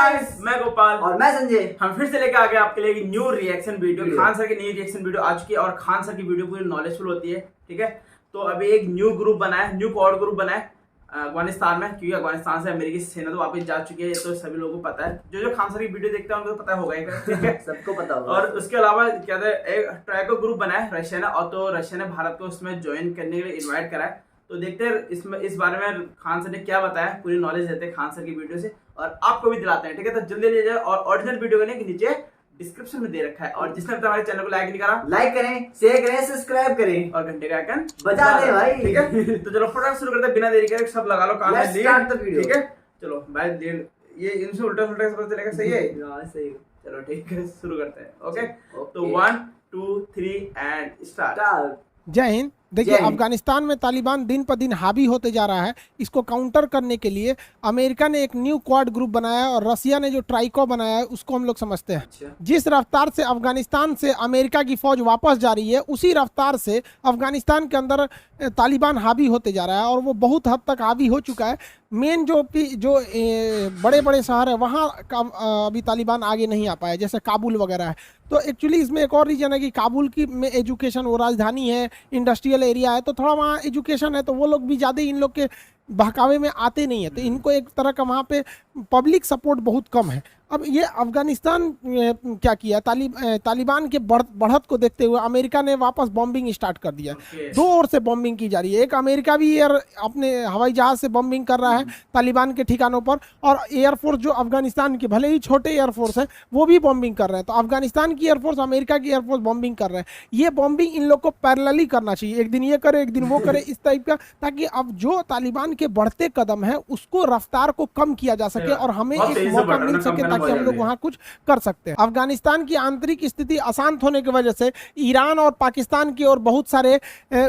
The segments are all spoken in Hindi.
गाइस, मैं गोपाल और मैं संजय। हम फिर से लेकर आ गए आपके लिए एक new reaction video. Khan sir की नई रिएक्शन वीडियो आ चुकी है और खान सर की वीडियो पूरी नॉलेजफुल होती है। ठीक है, तो अभी एक न्यू ग्रुप बना है, न्यू क्वाड ग्रुप बना है अफगानिस्तान में, क्योंकि अफगानिस्तान से अमेरिकी सेना तो वापस जा चुकी है, तो सभी लोगों को पता है। जो खान सर की वीडियो देखते हैं उनको तो पता होगा ही, ठीक है सबको पता होगा। और उसके अलावा क्या कहते हैं, एक ट्राइको ग्रुप बना है रशिया ने, और तो रशिया ने भारत को उसमें ज्वाइन करने के लिए इन्वाइट करा है। तो देखते हैं इसमें इस बारे में खान सर ने क्या बताया, पूरी नॉलेज देते हैं खान सर की वीडियो से और आपको भी दिलाते हैं। ठीक है, तो जल्दी ले जाए और ओरिजिनल वीडियो का लिंक नीचे डिस्क्रिप्शन में दे रखा है। और जिसने हमारे चैनल को लाइक नहीं करा, लाइक करें, शेयर करें, सब्सक्राइब करें और घंटे का आइकन बजा दें भाई। ठीक है, तो चलो फटाफट शुरू करते हैं बिना देरी के। सब लगा लो कान में लीड। ठीक है, चलो भाई लीड, ये इनसे उल्टा उल्टा से पता चलेगा। सही है? हां सही। चलो ठीक है, शुरू करते हैं। ओके, तो 1 2 3 एंड स्टार्ट। जय हिंद। देखिए, अफगानिस्तान में तालिबान दिन पर दिन हावी होते जा रहा है। इसको काउंटर करने के लिए अमेरिका ने एक न्यू क्वाड ग्रुप बनाया है और रशिया ने जो ट्राइको बनाया है उसको हम लोग समझते हैं। जिस रफ्तार से अफगानिस्तान से अमेरिका की फौज वापस जा रही है, उसी रफ्तार से अफगानिस्तान के अंदर तालिबान हावी होते जा रहा है और वो बहुत हद तक हावी हो चुका है। मेन जो बड़े बड़े शहर है वहाँ अभी तालिबान आगे नहीं आ पाए, जैसे काबुल वगैरह है। तो एक्चुअली इसमें एक और रीजन है कि काबुल की में एजुकेशन, वो राजधानी है, इंडस्ट्रियल एरिया है, तो थोड़ा वहाँ एजुकेशन है, तो वो लोग भी ज़्यादा इन लोग के बहकावे में आते नहीं है, तो इनको एक तरह का वहाँ पे पब्लिक सपोर्ट बहुत कम है। अब ये अफगानिस्तान क्या किया, तालिबान के बढ़त को देखते हुए अमेरिका ने वापस बॉम्बिंग स्टार्ट कर दिया। दो ओर से बॉम्बिंग की जा रही है। एक अमेरिका भी अपने हवाई जहाज से बॉम्बिंग कर रहा है तालिबान के ठिकानों पर, और एयरफोर्स जो अफगानिस्तान की भले ही छोटे एयरफोर्स है वो भी बॉम्बिंग कर रहे हैं। तो अफगानिस्तान की एयरफोर्स, अमेरिका की एयरफोर्स बॉम्बिंग कर रहे हैं। ये बॉम्बिंग इन लोग को पैरेलली करना चाहिए, एक दिन ये करे एक दिन वो करे, इस टाइप का, ताकि अब जो तालिबान के बढ़ते कदम है उसको रफ्तार को कम किया जा सके और हमें एक मौका मिल सके ताकि हम लोग वहां कुछ कर सकते हैं। अफगानिस्तान की आंतरिक स्थिति अशांत होने की वजह से ईरान और पाकिस्तान की ओर बहुत सारे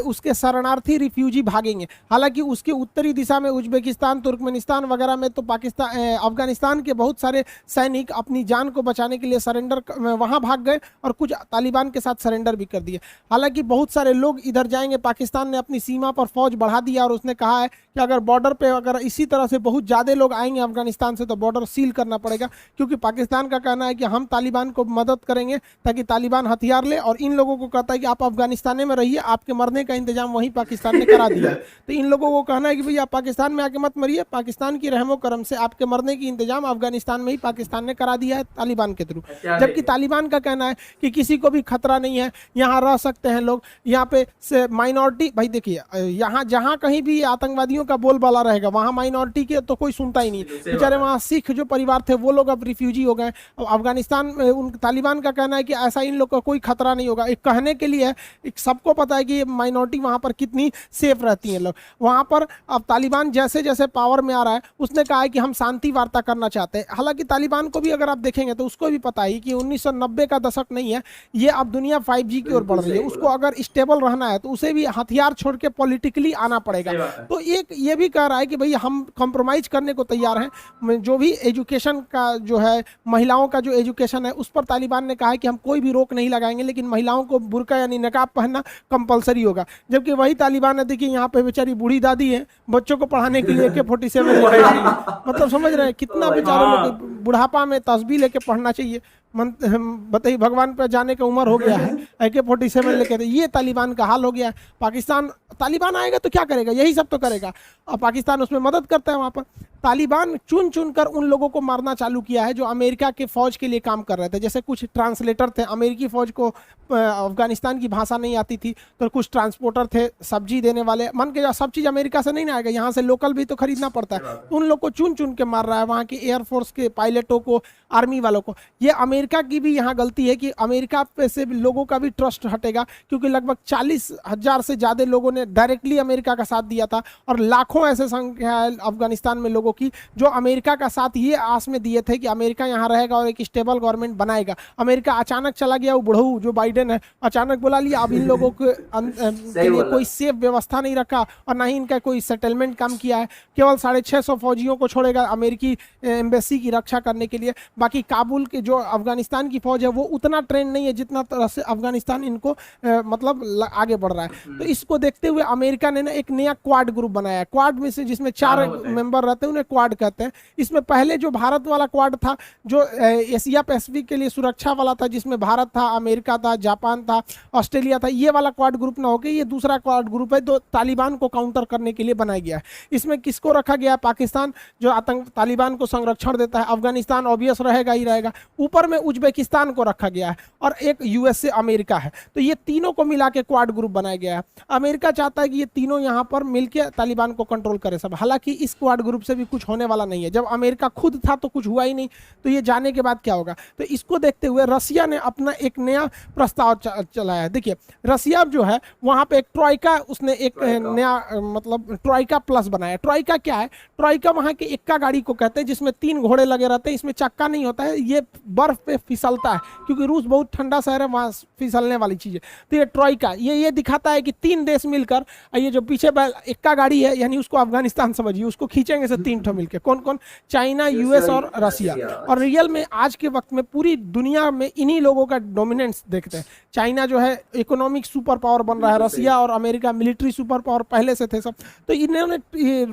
उसके शरणार्थी रिफ्यूजी भागेंगे। हालांकि उसके उत्तरी दिशा में उज्बेकिस्तान, तुर्कमेनिस्तान वगैरह में तो अफगानिस्तान के बहुत सारे सैनिक अपनी जान को बचाने के लिए सरेंडर वहां भाग गए और कुछ तालिबान के साथ सरेंडर भी कर दिए। हालांकि बहुत सारे लोग इधर जाएंगे। पाकिस्तान ने अपनी सीमा पर फौज बढ़ा दिया और उसने कहा है कि अगर बॉर्डर पे अगर इसी तरह से बहुत ज़्यादा लोग आएंगे अफगानिस्तान से तो बॉर्डर सील करना पड़ेगा, क्योंकि पाकिस्तान का कहना है कि हम तालिबान को मदद करेंगे ताकि तालिबान हथियार ले, और इन लोगों को कहता है कि आप अफगानिस्तान में रहिए, आपके मरने का इंतजाम वहीं पाकिस्तान ने करा दिया है। तो इन लोगों को कहना है कि भैया आप पाकिस्तान में आके मत मरिए, पाकिस्तान की रहमो करम से आपके मरने की इंतजाम अफगानिस्तान में ही पाकिस्तान ने करा दिया है तालिबान के थ्रू। जबकि तालिबान का कहना है कि किसी को भी खतरा नहीं है, यहाँ रह सकते हैं लोग, यहाँ पे माइनॉरिटी, भाई देखिए यहाँ जहाँ कहीं भी आतंकवादियों का बोलबाला रहेगा वहाँ माइनॉरिटी के तो कोई सुनता ही नहीं। बेचारे वहाँ सिख जो परिवार थे वो लोग अब रिफ्यूजी हो गए। अफगानिस्तान में उन तालिबान का कहना है कि ऐसा इन लोग का कोई खतरा नहीं होगा। एक कहने के लिए एक सबको पता है कि माइनॉरिटी वहाँ पर कितनी सेफ रहती हैं लोग वहाँ पर। अब तालिबान जैसे जैसे पावर में आ रहा है उसने कहा है कि हम शांति वार्ता करना चाहते हैं। हालांकि तालिबान को भी अगर आप देखेंगे तो उसको भी पता है कि 1990 का दशक नहीं है ये, अब दुनिया 5G की ओर बढ़ रही है। उसको अगर स्टेबल रहना है तो उसे भी हथियार छोड़ के पॉलिटिकली आना पड़ेगा। तो एक ये भी कह रहा है कि भाई हम कॉम्प्रोमाइज करने को तैयार हैं। जो भी एजुकेशन का जो है, महिलाओं का जो एजुकेशन है उस पर तालिबान ने कहा है कि हम कोई भी रोक नहीं लगाएंगे, लेकिन महिलाओं को बुर्का यानी नकाब पहनना कंपलसरी होगा। जबकि वही तालिबान है, देखिए यहाँ पे बेचारी बूढ़ी दादी है, बच्चों को पढ़ाने के लिए AK-47 मतलब समझ रहे हैं कितना बेचारे लोग बुढ़ापा में तस्बीह लेके पढ़ना चाहिए। बताइए, भगवान पे जाने का उम्र हो गया है, AK-47 लेके। ये तालिबान का हाल हो गया है। पाकिस्तान, तालिबान आएगा तो क्या करेगा, यही सब तो करेगा, और पाकिस्तान उसमें मदद करता है। वहाँ पर तालिबान चुन चुन कर उन लोगों को मारना चालू किया है जो अमेरिका के फौज के लिए काम कर रहे थे। जैसे कुछ ट्रांसलेटर थे, अमेरिकी फौज को अफगानिस्तान की भाषा नहीं आती थी, तो कुछ ट्रांसपोर्टर थे, सब्जी देने वाले। मन के सब चीज़ अमेरिका से नहीं आएगा, यहाँ से लोकल भी तो खरीदना पड़ता है। उन लोग को चुन चुन के मार रहा है, वहाँ के एयरफोर्स के पायलटों को, आर्मी वालों को। ये अमेरिका की भी यहाँ गलती है कि अमेरिका पे से लोगों का भी ट्रस्ट हटेगा, क्योंकि लगभग 40,000 से ज़्यादा लोगों ने डायरेक्टली अमेरिका का साथ दिया था, और लाखों ऐसे संख्या है अफगानिस्तान में लोगों की जो अमेरिका का साथ ये आस में दिए थे कि अमेरिका यहाँ रहेगा और एक स्टेबल गवर्नमेंट बनाएगा। अमेरिका अचानक चला गया, वो बुढ़ऊ जो बाइडेन है अचानक बुला लिया। अब इन लोगों के लिए कोई सेफ व्यवस्था नहीं रखा और ना ही इनका कोई सेटलमेंट काम किया है। केवल 650 फौजियों को छोड़ेगा अमेरिकी एम्बेसी की रक्षा करने के लिए। बाकी काबुल के जो अफगानिस्तान की फौज है वो उतना ट्रेंड नहीं है जितना तरह से अफगानिस्तान इनको मतलब आगे बढ़ रहा है। तो इसको देखते हुए अमेरिका ने ना एक नया क्वाड ग्रुप बनाया है। क्वाड में से जिसमें 4 मेंबर रहते हैं, उन्हें क्वाड कहते हैं। इसमें पहले जो भारत वाला क्वाड था, जो एशिया पैसिफिक के लिए सुरक्षा वाला था, जिसमें भारत था, अमेरिका था, जापान था, ऑस्ट्रेलिया था, ये वाला क्वाड ग्रुप ना होकर ये दूसरा क्वाड ग्रुप है जो तालिबान को काउंटर करने के लिए बनाया गया है। इसमें किसको रखा गया है? पाकिस्तान, जो तालिबान को संरक्षण देता है। अफगानिस्तान ऑब्वियस रहेगा ही रहेगा। ऊपर में उज्बेकिस्तान को रखा गया है और एक यूएसए अमेरिका है। तो ये तीनों को मिला के क्वाड ग्रुप बनाया गया है। अमेरिका चाहता है कि ये तीनों यहाँ पर मिलकर तालिबान को कंट्रोल करे सब। हालांकि इस क्वाड ग्रुप से भी कुछ होने वाला नहीं है। जब अमेरिका खुद था तो कुछ हुआ ही नहीं, तो ये जाने के बाद क्या होगा? तो इसको देखते हुए रसिया ने अपना एक नया प्रस्ताव चलाया है। देखिए, रसिया जो है वहाँ पे एक ट्रॉइका, उसने एक नया मतलब ट्रॉइका प्लस बनाया। ट्रॉइका क्या है? ट्रॉइका वहाँ के इक्का गाड़ी को कहते हैं, जिसमें 3 घोड़े लगे रहते हैं। इसमें चक्का नहीं होता है, ये बर्फ पे फिसलता है, क्योंकि रूस बहुत ठंडा शहर है, वहाँ फिसलने वाली चीज़ है। तो ये ट्रॉइका ये दिखाता है कि 3 देश मिलकर, ये जो पीछे इक्का गाड़ी है यानी उसको अफगानिस्तान समझिए, उसको खींचेंगे से 3 ठो मिलकर। कौन कौन? चाइना, यूएस और रसिया। और रियल में आज के वक्त में पूरी दुनिया में इन्हीं लोगों का डोमिनेंस देखते हैं। चाइना जो है इकोनॉमिक सुपर पावर बन रहा है, रसिया और अमेरिका मिलिट्री सुपर पावर पहले से थे सब। तो इन्होंने,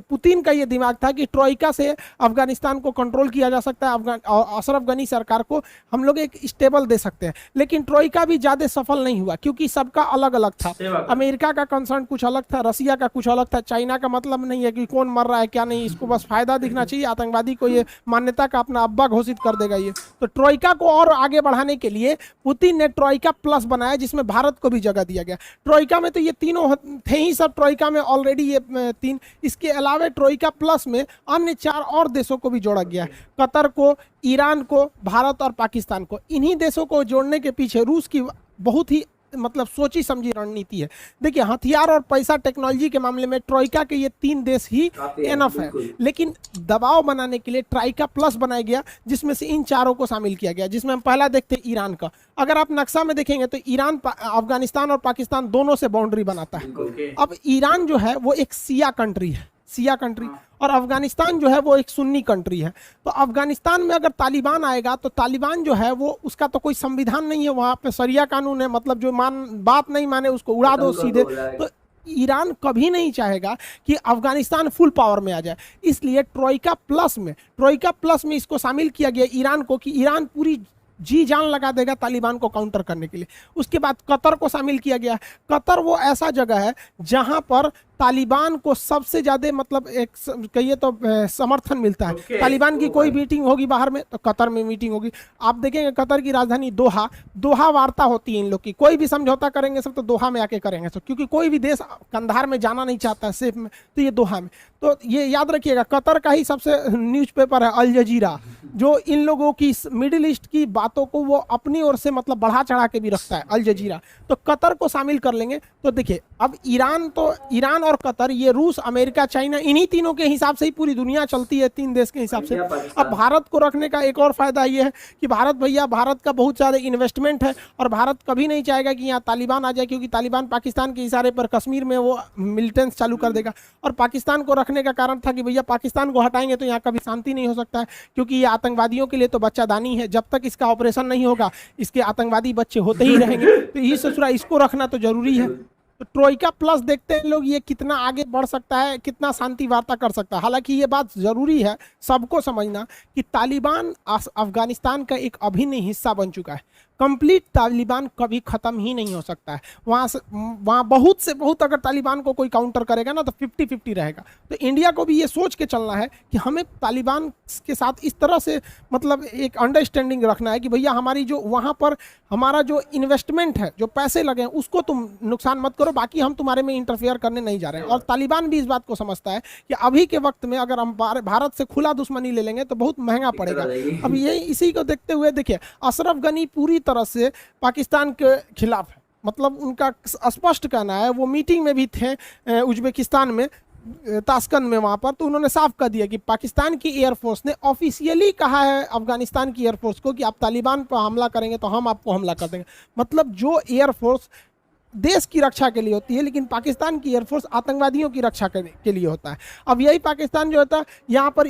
पुतिन का ये दिमाग था कि ट्रॉइका से अफगानिस्तान को कंट्रोल किया जा सकता है, अशरफ गनी सरकार को हम लोग एक स्टेबल दे सकते हैं। लेकिन ट्रॉइका भी ज़्यादा सफल नहीं हुआ, क्योंकि सबका अलग अलग था। अमेरिका का कंसर्न कुछ अलग था, रसिया का कुछ अलग था, चाइना का मतलब नहीं है कि कौन मर रहा है क्या नहीं, इसको बस फायदा दिखना चाहिए, आतंकवादी को ये मान्यता का अपना अब्बा घोषित कर देगा ये। तो ट्रॉइका को और आगे बढ़ाने के लिए पुतिन ने ट्रॉइका प्लस बनाया, जिसमें भारत को भी जगह दिया गया। ट्रॉइका में तो ये तीनों थे ही सब, ट्रॉइका में ऑलरेडी ये 3। इसके अलावा ट्रॉइका प्लस में अन्य 4 और देशों को भी जोड़ा गया है, कतर को, ईरान को, भारत और पाकिस्तान को। इन्हीं देशों को जोड़ने के पीछे रूस की बहुत ही मतलब सोची समझी रणनीति है। देखिए, हथियार और पैसा टेक्नोलॉजी के मामले में ट्रॉइका के ये 3 देश ही एनफ है, लेकिन दबाव बनाने के लिए ट्राइका प्लस बनाया गया, जिसमें से इन 4 को शामिल किया गया। जिसमें हम पहला देखते हैं ईरान का। अगर आप नक्शा में देखेंगे तो ईरान अफगानिस्तान और पाकिस्तान दोनों से बाउंड्री बनाता है। अब ईरान जो है वो एक शिया कंट्री है, शिया कंट्री, और अफगानिस्तान जो है वो एक सुन्नी कंट्री है। तो अफगानिस्तान में अगर तालिबान आएगा तो तालिबान जो है वो, उसका तो कोई संविधान नहीं है, वहाँ पे शरिया कानून है, मतलब जो बात नहीं माने उसको उड़ा दो सीधे। तो ईरान कभी नहीं चाहेगा कि अफगानिस्तान फुल पावर में आ जाए, इसलिए ट्रॉइका प्लस में इसको शामिल किया गया ईरान को, कि ईरान पूरी जी जान लगा देगा तालिबान को काउंटर करने के लिए। उसके बाद कतर को शामिल किया गया। कतर वो ऐसा जगह है जहां पर तालिबान को सबसे ज्यादा मतलब एक कहिए तो समर्थन मिलता है। तालिबान की कोई मीटिंग होगी बाहर में तो कतर में मीटिंग होगी। आप देखेंगे कतर की राजधानी दोहा वार्ता होती है इन लोग की। कोई भी समझौता करेंगे सब तो दोहा में आके करेंगे सब, क्योंकि कोई भी देश कंधार में जाना नहीं चाहता है सेफ में, तो ये दोहा में। तो ये याद रखिएगा, कतर का ही सबसे न्यूज़पेपर है अल जजीरा, जो इन लोगों की मिडिल ईस्ट की बातों को वो अपनी ओर से मतलब बढ़ा चढ़ा के भी रखता है, अल जजीरा। तो कतर को शामिल कर लेंगे तो देखिए, अब ईरान और कतर, ये रूस, अमेरिका, चाइना, इन्हीं तीनों के हिसाब से ही पूरी दुनिया चलती है, 3 देश के हिसाब से। अब भारत को रखने का एक और फायदा ये है कि भारत का बहुत सारे इन्वेस्टमेंट है, और भारत कभी नहीं चाहेगा कि यहाँ तालिबान आ जाए, क्योंकि तालिबान पाकिस्तान के इशारे पर कश्मीर में वो मिलिटेंस चालू कर देगा। और पाकिस्तान को रखने का कारण था कि भैया पाकिस्तान को हटाएंगे तो यहाँ कभी शांति नहीं हो सकता है, क्योंकि ये आतंकवादियों के लिए तो बच्चादानी है। जब तक इसका ऑपरेशन नहीं होगा इसके आतंकवादी बच्चे होते ही रहेंगे। तो ये ससुरा इसको रखना तो जरूरी है। तो ट्रॉइका प्लस देखते हैं लोग, ये कितना आगे बढ़ सकता है, कितना शांति वार्ता कर सकता है। हालांकि ये बात जरूरी है सबको समझना कि तालिबान अफगानिस्तान का एक अभिन्न हिस्सा बन चुका है। कंप्लीट तालिबान कभी खत्म ही नहीं हो सकता है। वहाँ बहुत से बहुत अगर तालिबान को कोई काउंटर करेगा ना तो 50-50 रहेगा। तो इंडिया को भी ये सोच के चलना है कि हमें तालिबान के साथ इस तरह से मतलब एक अंडरस्टैंडिंग रखना है कि भैया हमारी जो वहाँ पर हमारा जो इन्वेस्टमेंट है, जो पैसे लगे हैं, उसको तुम नुकसान मत करो, बाकी हम तुम्हारे में इंटरफेयर करने नहीं जा रहे हैं। और तालिबान भी इस बात को समझता है कि अभी के वक्त में अगर हम भारत से खुला दुश्मनी ले लेंगे तो बहुत महंगा पड़ेगा। अब ये इसी को देखते हुए देखिए, अशरफ गनी पूरी तरह से पाकिस्तान के खिलाफ है। मतलब उनका स्पष्ट कहना है, वो मीटिंग में भी थे उज्बेकिस्तान में, ताशकंद में, वहाँ पर तो उन्होंने साफ कर दिया कि पाकिस्तान की एयरफोर्स ने ऑफिशियली कहा है अफगानिस्तान की एयरफोर्स को कि आप तालिबान पर हमला करेंगे तो हम आपको हमला कर देंगे। मतलब जो एयरफोर्स देश की रक्षा के लिए होती है, लेकिन पाकिस्तान की एयरफोर्स आतंकवादियों की रक्षा के लिए होता है। अब यही पाकिस्तान जो होता है यहाँ पर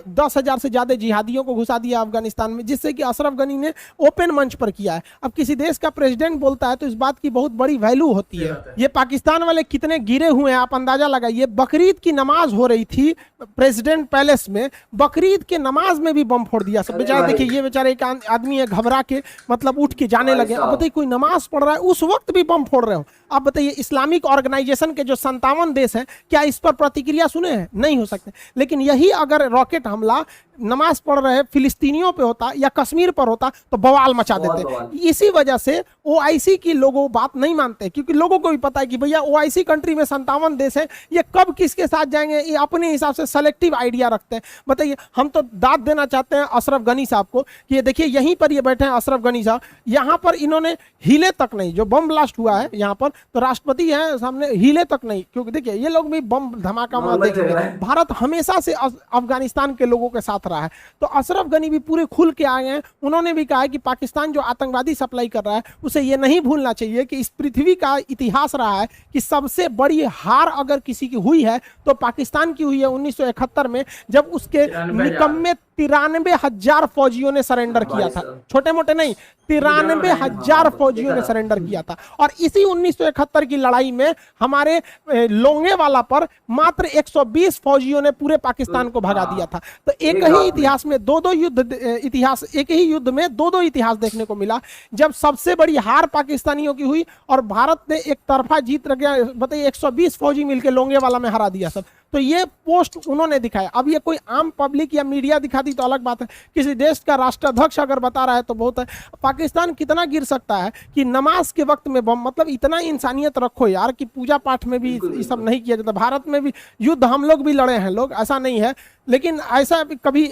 10,000 से ज़्यादा जिहादियों को घुसा दिया अफगानिस्तान में, जिससे कि अशरफ गनी ने ओपन मंच पर किया है। अब किसी देश का प्रेसिडेंट बोलता है तो इस बात की बहुत बड़ी वैल्यू होती है। ये पाकिस्तान वाले कितने गिरे हुए हैं आप अंदाजा लगाइए। बकरीद की नमाज हो रही थी प्रेसिडेंट पैलेस में, बकरीद के नमाज में भी बम फोड़ दिया सब। बेचारे देखिए, ये बेचारे एक आदमी है, घबरा के मतलब उठ के जाने लगे। अब बताइए, कोई नमाज पढ़ रहा है उस वक्त भी बम फोड़ रहे हो। अब बताइए, इस्लामिक ऑर्गेनाइजेशन के जो 57 देश हैं, क्या इस पर प्रतिक्रिया सुने हैं? नहीं हो सकते। लेकिन यही अगर रॉकेट हमला नमाज पढ़ रहे फिलिस्तीनियों पे होता या कश्मीर पर होता तो बवाल मचा देते। इसी वजह से ओआईसी की लोगों बात नहीं मानते, क्योंकि लोगों को भी पता है कि भैया ओआईसी कंट्री में 57 देश हैं, ये कब किसके साथ जाएंगे, ये अपने हिसाब से सेलेक्टिव आइडिया रखते हैं। बताइए, हम तो दाद देना चाहते हैं अशरफ गनी साहब को कि ये देखिए, यहीं पर ये बैठे हैं अशरफ गनी साहब, यहाँ पर इन्होंने हिले तक नहीं, जो बम ब्लास्ट हुआ है यहाँ पर, तो राष्ट्रपति हैं सामने, हिले तक नहीं। क्योंकि देखिए, ये लोग भी बम धमाका मार देखेंगे। भारत हमेशा से अफगानिस्तान के लोगों के साथ रहा है, तो अशरफ गनी भी पूरे खुल के आ गए हैं। उन्होंने भी कहा है कि पाकिस्तान जो आतंकवादी सप्लाई कर रहा है, उसे ये नहीं भूलना चाहिए कि इस पृथ्वी का इतिहास रहा है कि सबसे बड़ी हार अगर किसी की हुई है तो पाकिस्तान की हुई है 1971 में, जब उसके निकम्मे 93,000 फौजियों ने सरेंडर किया था। छोटे मोटे नहीं, 93,000 फौजियों ने सरेंडर किया था। और इसी 1971 की लड़ाई में हमारे लोंगेवाला पर मात्र 120 फौजियों ने पूरे पाकिस्तान को भगा दिया था। तो एक ही इतिहास में दो युद्ध, इतिहास एक ही युद्ध में दो इतिहास देखने को मिला, जब सबसे बड़ी हार पाकिस्तानियों की हुई और भारत ने एक तरफा जीत रख गया। बताइए, 120 फौजी मिलकर लोंगेवाला में हरा दिया सब। तो ये पोस्ट उन्होंने दिखाया। अब ये कोई आम पब्लिक या मीडिया दिखाती तो अलग बात है, किसी देश का राष्ट्राध्यक्ष अगर बता रहा है तो बहुत है। पाकिस्तान कितना गिर सकता है कि नमाज के वक्त में बम, मतलब इतना इंसानियत रखो यार कि पूजा पाठ में भी ये सब नहीं किया जाता। भारत में भी युद्ध हम लोग भी लड़े हैं लोग, ऐसा नहीं है, लेकिन ऐसा कभी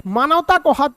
मानवता को हद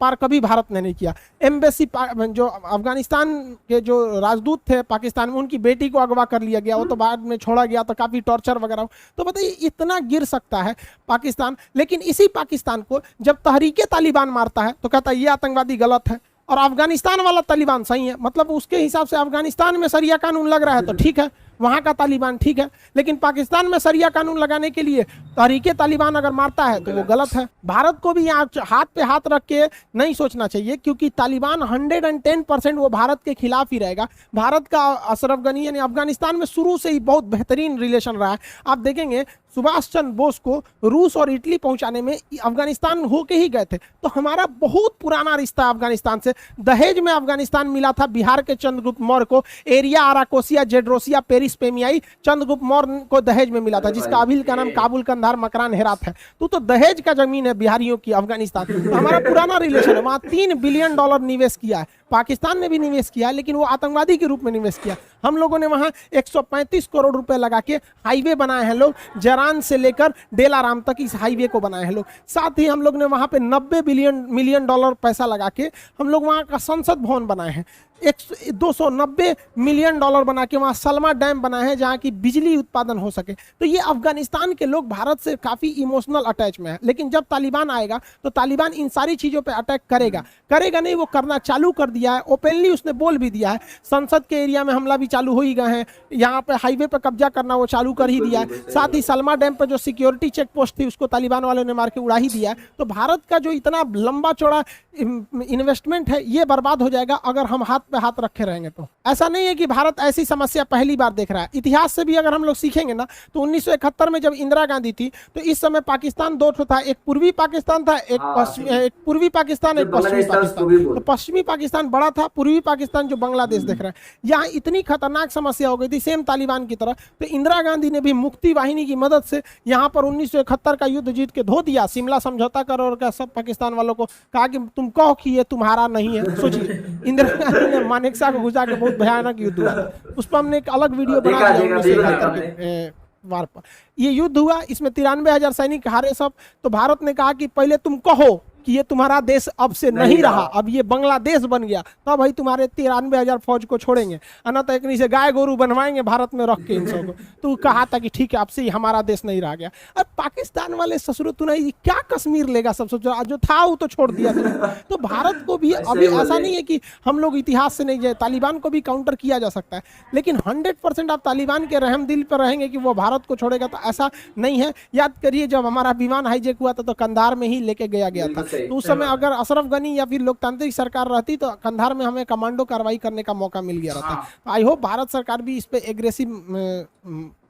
पार कभी भारत ने नहीं किया। एम्बेसी जो अफगानिस्तान के जो राजदूत थे पाकिस्तान में, उनकी बेटी को अगवा कर लिया गया, वो तो बाद में छोड़ा गया, तो काफ़ी टॉर्चर वगैरह। तो बताइए, इतना गिर सकता है पाकिस्तान। लेकिन इसी पाकिस्तान को जब तहरीके तालिबान मारता है तो कहता है ये आतंकवादी गलत है, और अफगानिस्तान वाला तालिबान सही है। मतलब उसके हिसाब से अफगानिस्तान में शरिया कानून लग रहा है तो ठीक है, वहाँ का तालिबान ठीक है, लेकिन पाकिस्तान में शरिया कानून लगाने के लिए तहरीके तालिबान अगर मारता है तो वो गलत है। भारत को भी यहाँ हाथ पे हाथ रख के नहीं सोचना चाहिए, क्योंकि तालिबान 110% वो भारत के खिलाफ ही रहेगा। भारत का अशरफ गनी यानी अफगानिस्तान में शुरू से ही बहुत बेहतरीन रिलेशन रहा है। आप देखेंगे, सुभाष चंद्र बोस को रूस और इटली पहुंचाने में अफगानिस्तान होके ही गए थे। तो हमारा बहुत पुराना रिश्ता अफगानिस्तान से। दहेज में अफगानिस्तान मिला था बिहार के चंद्रगुप्त मौर्य को, Aria Arachosia Gedrosia Paropamisadae Chandragupta Maurya को दहेज में मिला था, जिसका अभी का नाम काबुल कंधार मकरान हेरात है। तो दहेज का जमीन है बिहारियों की अफगानिस्तान। तो हमारा पुराना रिलेशन है। वहाँ $3 बिलियन निवेश किया है, पाकिस्तान ने भी निवेश किया है, लेकिन वो आतंकवादी के रूप में निवेश किया। हम लोगों ने वहाँ 135 करोड़ रुपए लगा के हाईवे बनाए हैं लोग, जरान से लेकर डेलाराम तक इस हाईवे को बनाए हैं लोग। साथ ही हम लोग ने वहाँ पे 90 मिलियन डॉलर पैसा लगा के हम लोग वहाँ का संसद भवन बनाए हैं। 290 मिलियन डॉलर बना के वहाँ सलमा डैम बनाए हैं, जहाँ की बिजली उत्पादन हो सके। तो ये अफगानिस्तान के लोग भारत से काफ़ी इमोशनल अटैच में है। लेकिन जब तालिबान आएगा तो तालिबान इन सारी चीज़ों पे अटैक करेगा नहीं, वो करना चालू कर दिया है। ओपनली उसने बोल भी दिया है, संसद के एरिया में हमला भी चालू हो ही गए हैं, यहाँ पे हाईवे पे कब्जा करना वो चालू कर ही दिया है। साथ ही सलमा डैम पर जो सिक्योरिटी चेक पोस्ट थी उसको तालिबान वालों ने मार के उड़ा ही दिया है। तो भारत का जो इतना लंबा चौड़ा इन्वेस्टमेंट है ये बर्बाद हो जाएगा अगर हम हाथ पे हाथ रखे रहेंगे। तो ऐसा नहीं है कि भारत ऐसी समस्या पहली बार देख रहा है। इतिहास से भी अगर हम लोग सीखेंगे ना, तो 1971 में जब इंदिरा गांधी थी तो इस समय पाकिस्तान दो था, एक पूर्वी पाकिस्तान था, एक पूर्वी पाकिस्तान, एक पश्चिमी पाकिस्तान। तो पश्चिमी पाकिस्तान बड़ा था, पूर्वी पाकिस्तान जो बांग्लादेश देख रहा है। यहाँ इतनी खतरनाक समस्या हो गई थी सेम तालिबान की तरह। तो इंदिरा गांधी ने भी मुक्ति वाहिनी की मदद से यहाँ पर 1971 का युद्ध जीत के धो दिया। शिमला समझौता करो और सब पाकिस्तान वालों को कहा कि तुम कहो कि ये तुम्हारा नहीं है। सोचिए, इंदिरा गांधी ने मानेकशॉ को घुसा के बहुत भयानक युद्ध हुआ। उस पर हमने एक अलग वीडियो बना दिया वार पर। ये युद्ध हुआ, इसमें 93,000 सैनिक हारे सब। तो भारत ने कहा कि पहले तुम कहो कि ये तुम्हारा देश अब से नहीं रहा, अब ये बांग्लादेश बन गया, तब भाई तुम्हारे 93,000 फौज को छोड़ेंगे, ना तो एक से गाय गोरू बनवाएंगे भारत में रख के इन सबको। तो कहा था कि ठीक है अब से ही हमारा देश नहीं रह गया। अब पाकिस्तान वाले ससुर तू नहीं क्या कश्मीर लेगा, सब जो था वो तो छोड़ दिया था। तो भारत को भी अभी ऐसा नहीं है कि हम लोग इतिहास से नहीं जाए, तालिबान को भी काउंटर किया जा सकता है, लेकिन 100% आप तालिबान के रहम दिल पर रहेंगे कि वो भारत को छोड़ेगा, तो ऐसा नहीं है। याद करिए जब हमारा विमान हाईजैक हुआ था तो कंधार में ही लेके गया था, तो उस समय अगर अशरफ गनी या फिर लोकतांत्रिक सरकार रहती तो कंधार में हमें कमांडो कार्रवाई करने का मौका मिल गया रहता। आई होप भारत सरकार भी इस पे एग्रेसिव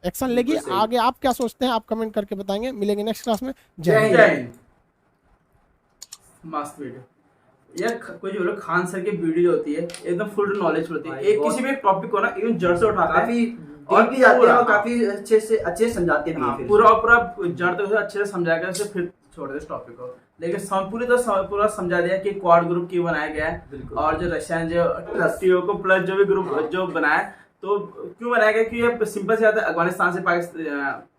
एक्शन लेगी। आगे आप क्या सोचते हैं आप कमेंट करके बताएंगे। मिलेंगे नेक्स्ट क्लास में। जय हिंद। मस्त वीडियो यार, कोई जो लोग खान सर की वीडियो होती है एकदम फुल नॉलेज होती है, एक किसी भी टॉपिक को ना इवन जड़ से उठाता है, काफी डीप भी जाते हैं और काफी अच्छे समझाते भी हैं। पूरा जड़ तक अच्छे से समझा के उसे फिर छोड़ दे इस टॉपिक को, लेकिन पूरा समझा दिया कि क्वाड ग्रुप क्यों बनाया गया है, और जो रशिया ने जो को प्लस जो भी ग्रुप जो बनाया तो क्यों बनाया गया, कि ये सिंपल से आता है अफगानिस्तान से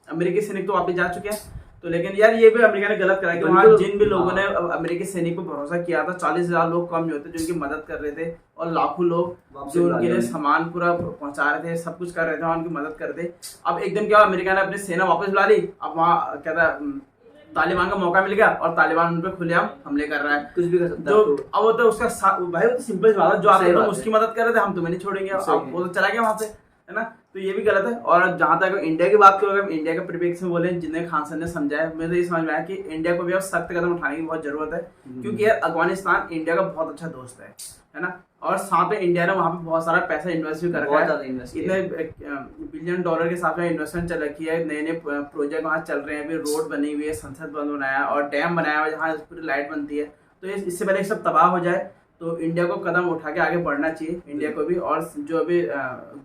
अमेरिकी सैनिक तो वापस जा चुके हैं, तो लेकिन यार ये भी अमेरिका ने गलत करा कि वहाँ जिन भी लोगों ने अमेरिकी सैनिक पर भरोसा किया था, 40,000 लोग कम होते जो उनकी मदद कर रहे थे, और लाखों लोग जो उनके लिए सामान पूरा पहुंचा रहे थे, सब कुछ कर रहे थे, उनकी मदद कर रहे। अब एकदम क्या अमेरिका ने अपनी सेना वापस बुला ली, अब वहाँ क्या था तालिबान का मौका मिल गया और तालिबान उन पे खुलेआम हमले कर रहा है, कुछ भी कर सकता है। जो अब वो तो उसका भाई वो तो सिंपल सी बात है, जो आप उसकी मदद कर रहे थे हम तुम्हें नहीं छोड़ेंगे, अब वो तो चला गया वहां से, है ना। तो ये भी गलत है। और जहां तक इंडिया की बात करो, इंडिया के परिप्रेक्ष्य में बोले जिन्हें खान सर ने समझाया, मुझे तो ये समझ में आया कि इंडिया को भी अब सख्त कदम उठाने की बहुत जरूरत है, क्योंकि यार अफगानिस्तान इंडिया का बहुत अच्छा दोस्त है ना। और साथ में इंडिया ने वहाँ पे बहुत सारा पैसा इन्वेस्ट भी कर रखा है, इतने $1 बिलियन के साथ में इन्वेस्टमेंट चल रखी है, नए नए प्रोजेक्ट वहाँ चल रहे हैं, अभी रोड बनी हुई है, संसद भवन बनाया और डैम बनाया हुआ है जहाँ पूरी लाइट बनती है। तो इससे पहले सब तबाह हो जाए तो इंडिया को कदम उठा के आगे बढ़ना चाहिए, इंडिया को भी, और जो अभी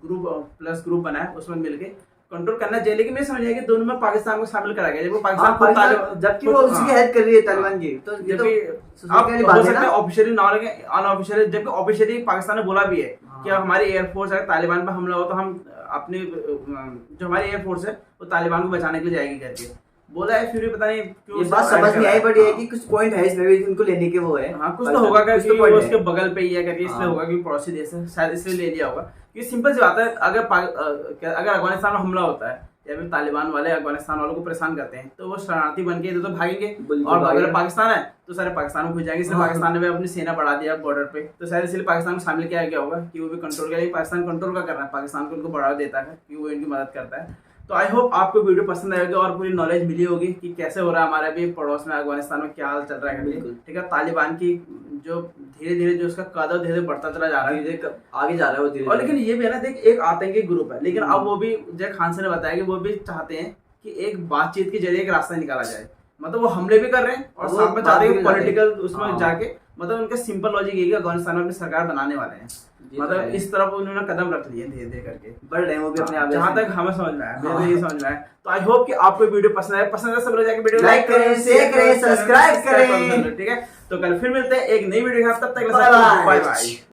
ग्रुप बना है उसमें मिलके कंट्रोल करना चाहिए। लेकिन मैं समझ कि दोनों में पाकिस्तान को शामिल करा गया, जब वो पाकिस्तान जबकि वो उसकी हेल्प कर रही है तालिबान की, तो ऑफिशियली ना लगे अनऑफिशियली, जबकि ऑफिशियली पाकिस्तान ने बोला भी है कि हमारी एयरफोर्स अगर तालिबान पर हमला हो तो हम अपनी जो हमारी एयरफोर्स है वो तालिबान को बचाने के लिए जाएगी करके बोला है। फिर भी पता नहीं क्यों ये बात समझ में आई, बट ये है कि कुछ पॉइंट है इसमें भी इनको लेने के वो है। हाँ कुछ तो होगा कि वो उसके बगल पे ही है करके, इसलिए होगा कि पड़ोसी देश है शायद इसलिए ले लिया होगा। ये सिंपल सी बात है, अगर अफगानिस्तान में हमला होता है या फिर तालिबान वाले अफगानिस्तान वालों को परेशान करते हैं तो वो शरणार्थी बन के तो भागेंगे, और अगर पाकिस्तान है तो सारे पाकिस्तान में घुस जाएंगे। इसलिए पाकिस्तान ने भी अपनी सेना बढ़ा दिया बॉर्डर पे, तो शायद इसलिए पाकिस्तान को शामिल किया गया होगा कि वो भी कंट्रोल करेगा। पाकिस्तान कंट्रोल का कर रहा है, पाकिस्तान को उनको बढ़ावा देता है कि वो इनकी मदद करता है। तो आई होप आपको वीडियो पसंद आएगी और पूरी नॉलेज मिली होगी कि कैसे हो रहा है हमारे भी पड़ोस में अफगानिस्तान में क्या हाल चल रहा है। ठीक है, तालिबान की जो धीरे धीरे जो उसका कदम धीरे बढ़ता चला जा रहा है, आगे जा रहा है वो धीरे। और लेकिन ये भी है ना, देख एक आतंकी ग्रुप है, लेकिन अब वो भी जय खान से ने बताया कि वो भी चाहते हैं कि एक बातचीत के जरिए एक रास्ता निकाला जाए। मतलब वो हमले भी कर रहे हैं और साथ में चाहते हैं पॉलिटिकल उसमें जाके, मतलब उनका सिंपल लॉजिक ये कि अफगानिस्तान में अपनी सरकार बनाने वाले हैं, मतलब इस तरफ उन्होंने कदम रख लिए धीरे धीरे करके, बढ़ रहे हैं वो भी अपने आप। जहाँ तक हमें समझ में आया, मुझे ये समझ में आया। तो आई होप कि आपको वीडियो पसंद है सब लोग जाके वीडियो लाइक करें, शेयर करें, सब्सक्राइब करें। ठीक है, तो कल फिर मिलते हैं एक नई वीडियो के साथ, तब तक बाय बाय।